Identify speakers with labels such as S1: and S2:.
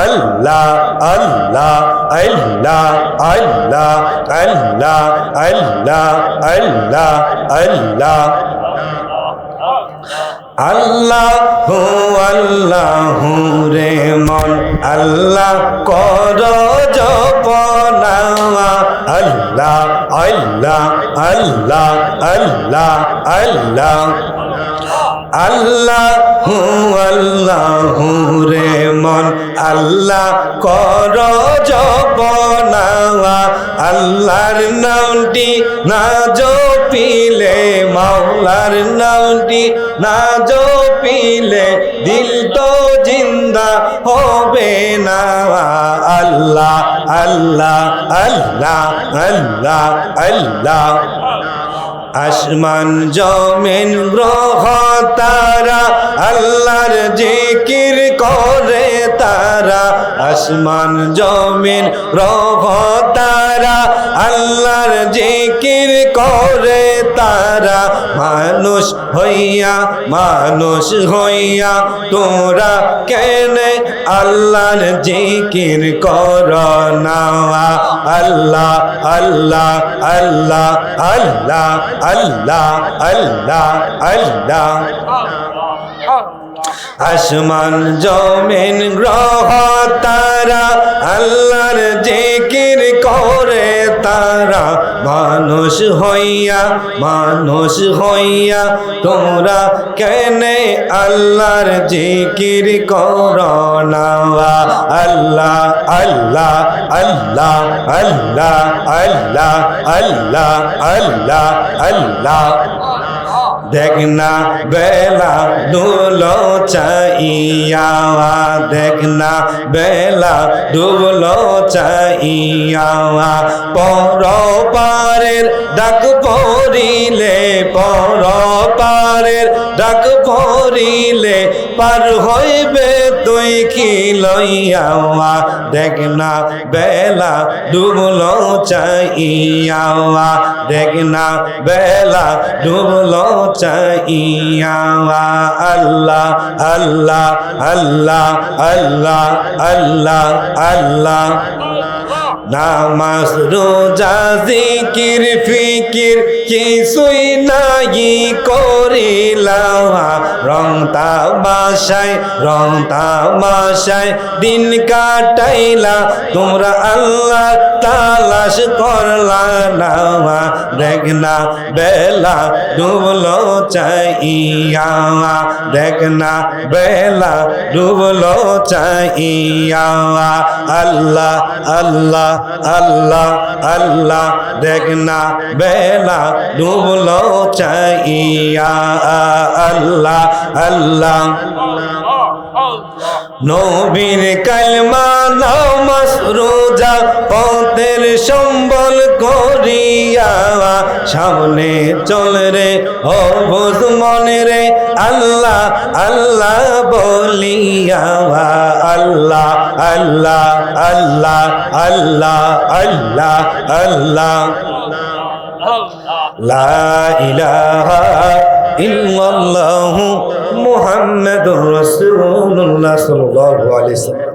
S1: আল্লাহ আল্লাহ আল্লাহ আল্লাহ আল্লাহ আল্লাহ আল্লাহ আল্লাহ আল্লাহু আল্লাহু রে মন আল্লাহ কর জপনা আল্লাহ আল্লাহ আল্লাহ আল্লাহ আল্লাহ আল্লাহু আল্লাহু রে মন আল্লাহ কর জপনা আল্লাহর নামটি না জপিলে মাওলার নামটি না জপিলে দিল তো জিন্দা হবে না আল্লাহ আল্লাহ আল্লাহ আল্লাহ আল্লাহ আসমান জমিন গ্রহ তারা আল্লাহর জিকির করে তারা আসমান জমিন গ্রহ তারা আল্লাহর জিকির করে তারা মানুষ হইয়া তোরা কেনে আল্লাহর জিকির কর না আল্লাহ আল্লাহ আল্লাহ আল্লাহ আল্লাহ আল্লাহ আল্লাহ আসমান জমিন গ্রহ তারা আল্লাহর জিকির করে তারা মানুষ হইয়া তোরা কেনে আল্লাহর জিকির কর না আল্লাহ আল্লাহ আল্লাহ আল্লাহ আল্লাহ আল্লাহ আল্লাহ আল্লাহ দেখনা বেলা ডুবলো চাইয়া দেখনা বেলা ডুবলো চাইয়া পর পারের ডাক পড়িলে পর পারের ডাক পড়িলে পার হইবে তুই কি লইয়া দেখনা বেলা ডুবলো চাইয়া দেখনা বেলা ডুবলো চাইয়া আল্লাহ আল্লাহ আল্লাহ আল্লাহ আল্লাহ আল্লাহ নামাজ রোজা জিকির ফিকির কিছুই নাই করিলা রং তামাশায় দিন কাটাইলা তোমরা আল্লাহ তালাশ করলা না দেখনা বেলা ডুবলো চাইয়া দেখনা বেলা ডুবলো চাইয়া আল্লাহ আল্লাহ আল্লাহ আল্লাহ দেখনা বেলা ডুবলো চাইয়া আল্লাহ আল্লাহ নবীর কালমা নামাজ রোজা পথের সম্বল করিয়া সামনে চল রে ও বুঝ মনে রে আল্লাহ আল্লাহ বলিয়া আল্লাহ আল্লাহ আল্লাহ আল্লাহ আল্লাহ আল্লাহ লা ইলাহা ইল্লাল্লাহু মুহাম্মাদুর রাসূলুল্লাহ সাল্লাল্লাহু আলাইহি ওয়াসাল্লাম।